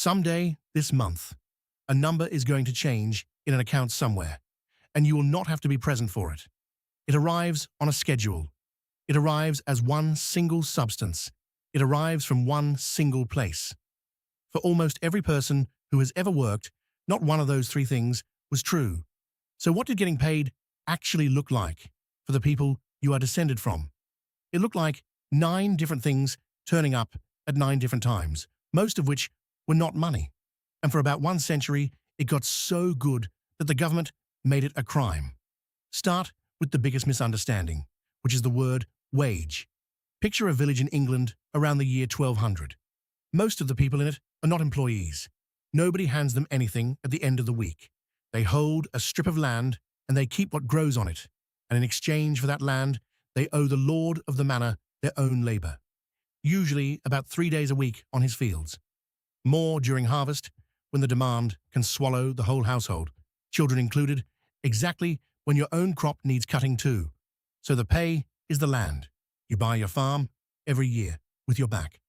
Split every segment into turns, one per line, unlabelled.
Someday, this month, a number is going to change in an account somewhere, and you will not have to be present for it. It arrives on a schedule. It arrives as one single substance. It arrives from one single place. For almost every person who has ever worked, not one of those three things was true. So what did getting paid actually look like for the people you are descended from? It looked like 9 different things turning up at 9 different times, most of which were not money. And for about 1 century, it got so good that the government made it a crime. Start with the biggest misunderstanding, which is the word wage. Picture a village in England around the year 1200. Most of the people in it are not employees. Nobody hands them anything at the end of the week. They hold a strip of land and they keep what grows on it. And in exchange for that land, they owe the lord of the manor their own labor. Usually about 3 days a week on his fields. More during harvest, when the demand can swallow the whole household, children included, exactly when your own crop needs cutting too. So the pay is the land. You buy your farm every year with your back.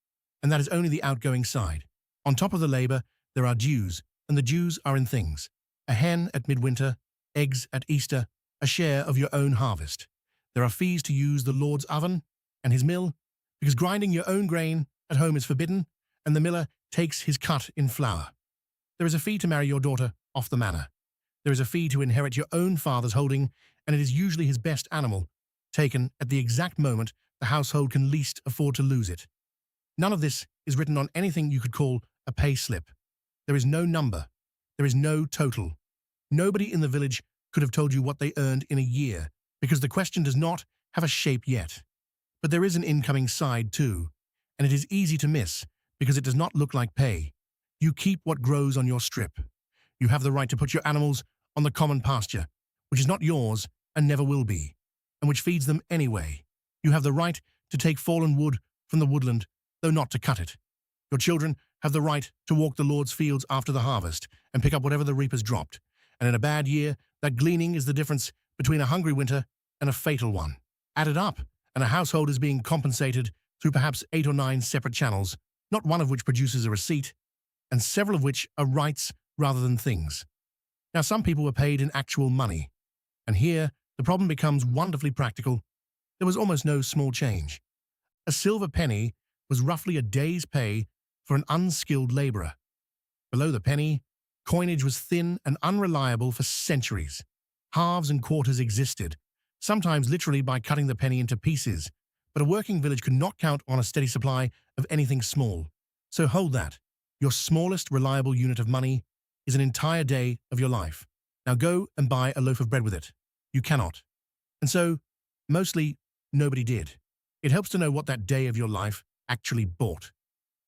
And that is only the outgoing side. On top of the labor, there are dues, and the dues are in things. A hen at midwinter, eggs at Easter, a share of your own harvest. There are fees to use the Lord's oven and his mill, because grinding your own grain at home is forbidden, and the miller takes his cut in flour. There is a fee to marry your daughter off the manor. There is a fee to inherit your own father's holding, and it is usually his best animal, taken at the exact moment the household can least afford to lose it. None of this is written on anything you could call a pay slip. There is no number. There is no total. Nobody in the village could have told you what they earned in a year, because the question does not have a shape yet. But there is an incoming side too, and it is easy to miss because it does not look like pay. You keep what grows on your strip. You have the right to put your animals on the common pasture, which is not yours and never will be, and which feeds them anyway. You have the right to take fallen wood from the woodland, though not to cut it. Your children have the right to walk the Lord's fields after the harvest and pick up whatever the reapers dropped. And in a bad year, that gleaning is the difference between a hungry winter and a fatal one. Add it up, and a household is being compensated through perhaps 8 or 9 separate channels, not one of which produces a receipt, and several of which are rights rather than things. Now, some people were paid in actual money, and here the problem becomes wonderfully practical. There was almost no small change. A silver penny was roughly a day's pay for an unskilled laborer. Below the penny, coinage was thin and unreliable for centuries. Halves and quarters existed, sometimes literally by cutting the penny into pieces, but a working village could not count on a steady supply of anything small. So hold that. Your smallest reliable unit of money is an entire day of your life. Now go and buy a loaf of bread with it. You cannot. And so, mostly, nobody did. It helps to know what that day of your life actually bought.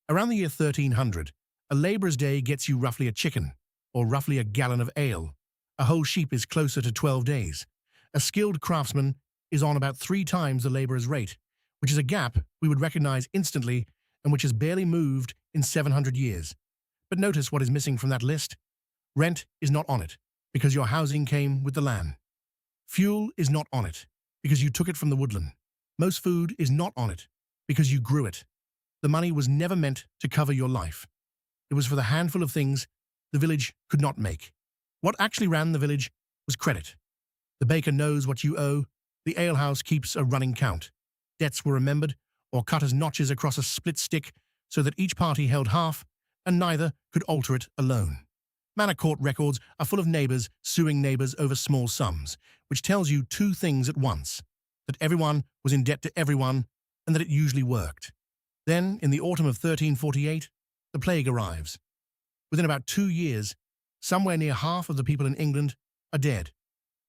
Around the year 1300, a laborer's day gets you roughly a chicken, or roughly a gallon of ale. A whole sheep is closer to 12 days. A skilled craftsman is on about 3 times the laborer's rate, which is a gap we would recognize instantly and which has barely moved in 700 years. But notice what is missing from that list. Rent is not on it, because your housing came with the land. Fuel is not on it, because you took it from the woodland. Most food is not on it, because you grew it. The money was never meant to cover your life. It was for the handful of things the village could not make. What actually ran the village was credit. The baker knows what you owe. The alehouse keeps a running count. Debts were remembered or cut as notches across a split stick so that each party held half and neither could alter it alone. Manor court records are full of neighbors suing neighbors over small sums, which tells you 2 things at once: that everyone was in debt to everyone and that it usually worked. Then, in the autumn of 1348, the plague arrives. Within about 2 years, somewhere near half of the people in England are dead,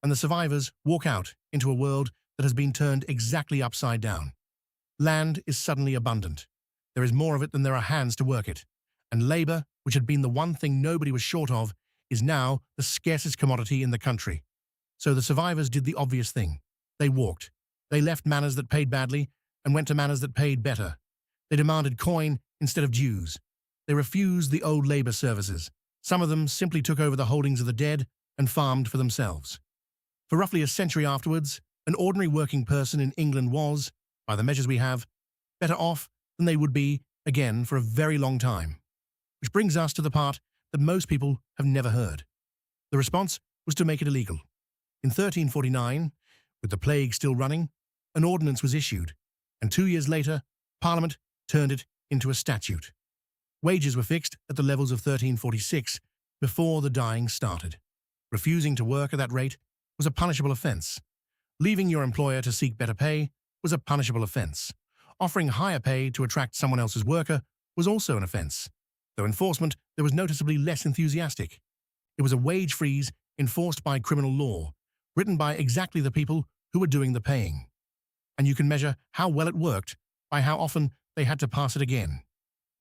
and the survivors walk out into a world that has been turned exactly upside down. Land is suddenly abundant. There is more of it than there are hands to work it, and labor, which had been the one thing nobody was short of, is now the scarcest commodity in the country. So the survivors did the obvious thing. They walked. They left manors that paid badly and went to manors that paid better. They demanded coin instead of dues. They refused the old labor services. Some of them simply took over the holdings of the dead and farmed for themselves. For roughly a century afterwards, an ordinary working person in England was, by the measures we have, better off than they would be again for a very long time. Which brings us to the part that most people have never heard. The response was to make it illegal. In 1349, with the plague still running, an ordinance was issued, and 2 years later, Parliament turned it into a statute. Wages were fixed at the levels of 1346 before the dying started. Refusing to work at that rate was a punishable offence. Leaving your employer to seek better pay was a punishable offence. Offering higher pay to attract someone else's worker was also an offence, though enforcement there was noticeably less enthusiastic. It was a wage freeze enforced by criminal law, written by exactly the people who were doing the paying. And you can measure how well it worked by how often they had to pass it again.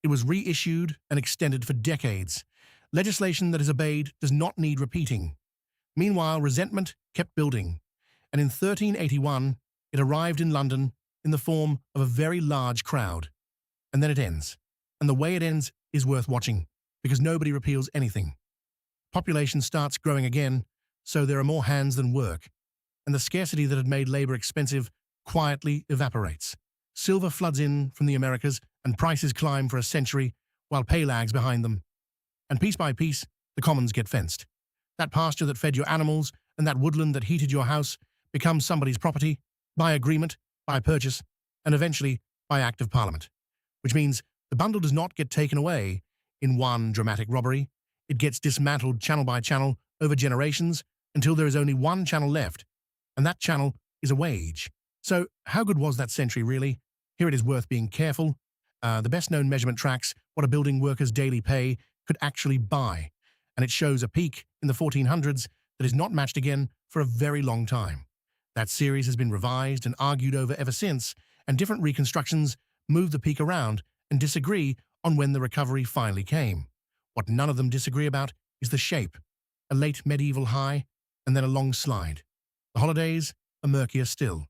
It was reissued and extended for decades. Legislation that is obeyed does not need repeating. Meanwhile, resentment kept building, and in 1381 it arrived in London in the form of a very large crowd. And then it ends. And the way it ends is worth watching, because nobody repeals anything. Population starts growing again, so there are more hands than work, and the scarcity that had made labor expensive quietly evaporates. Silver floods in from the Americas, and prices climb for a century, while pay lags behind them. And piece by piece, the commons get fenced. That pasture that fed your animals and that woodland that heated your house becomes somebody's property, by agreement, by purchase, and eventually by Act of Parliament. Which means the bundle does not get taken away in one dramatic robbery. It gets dismantled channel by channel over generations until there is only one channel left, and that channel is a wage. So how good was that century really? Here it is worth being careful. The best-known measurement tracks what a building worker's daily pay could actually buy, and it shows a peak in the 1400s that is not matched again for a very long time. That series has been revised and argued over ever since, and different reconstructions move the peak around and disagree on when the recovery finally came. What none of them disagree about is the shape, a late medieval high and then a long slide. The holidays are murkier still.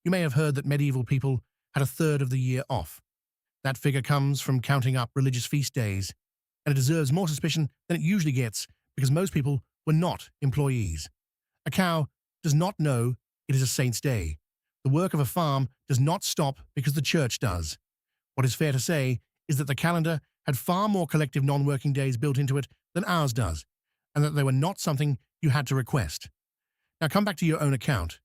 You may have heard that medieval people had a third of the year off. That figure comes from counting up religious feast days, and it deserves more suspicion than it usually gets because most people were not employees. A cow does not know it is a saint's day. The work of a farm does not stop because the church does. What is fair to say is that the calendar had far more collective non-working days built into it than ours does, and that they were not something you had to request. Now come back to your own account.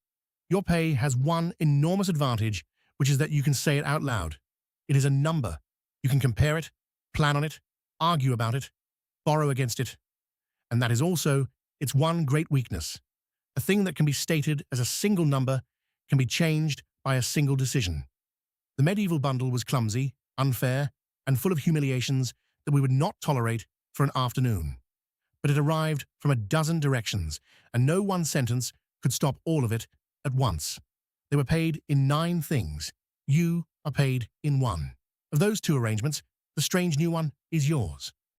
Your pay has one enormous advantage, which is that you can say it out loud. It is a number. You can compare it, plan on it, argue about it, borrow against it. And that is also its one great weakness. A thing that can be stated as a single number can be changed by a single decision. The medieval bundle was clumsy, unfair, and full of humiliations that we would not tolerate for an afternoon. But it arrived from a dozen directions, and no one sentence could stop all of it at once. They were paid in 9 things. You are paid in 1. Of those 2 arrangements, the strange new one is yours.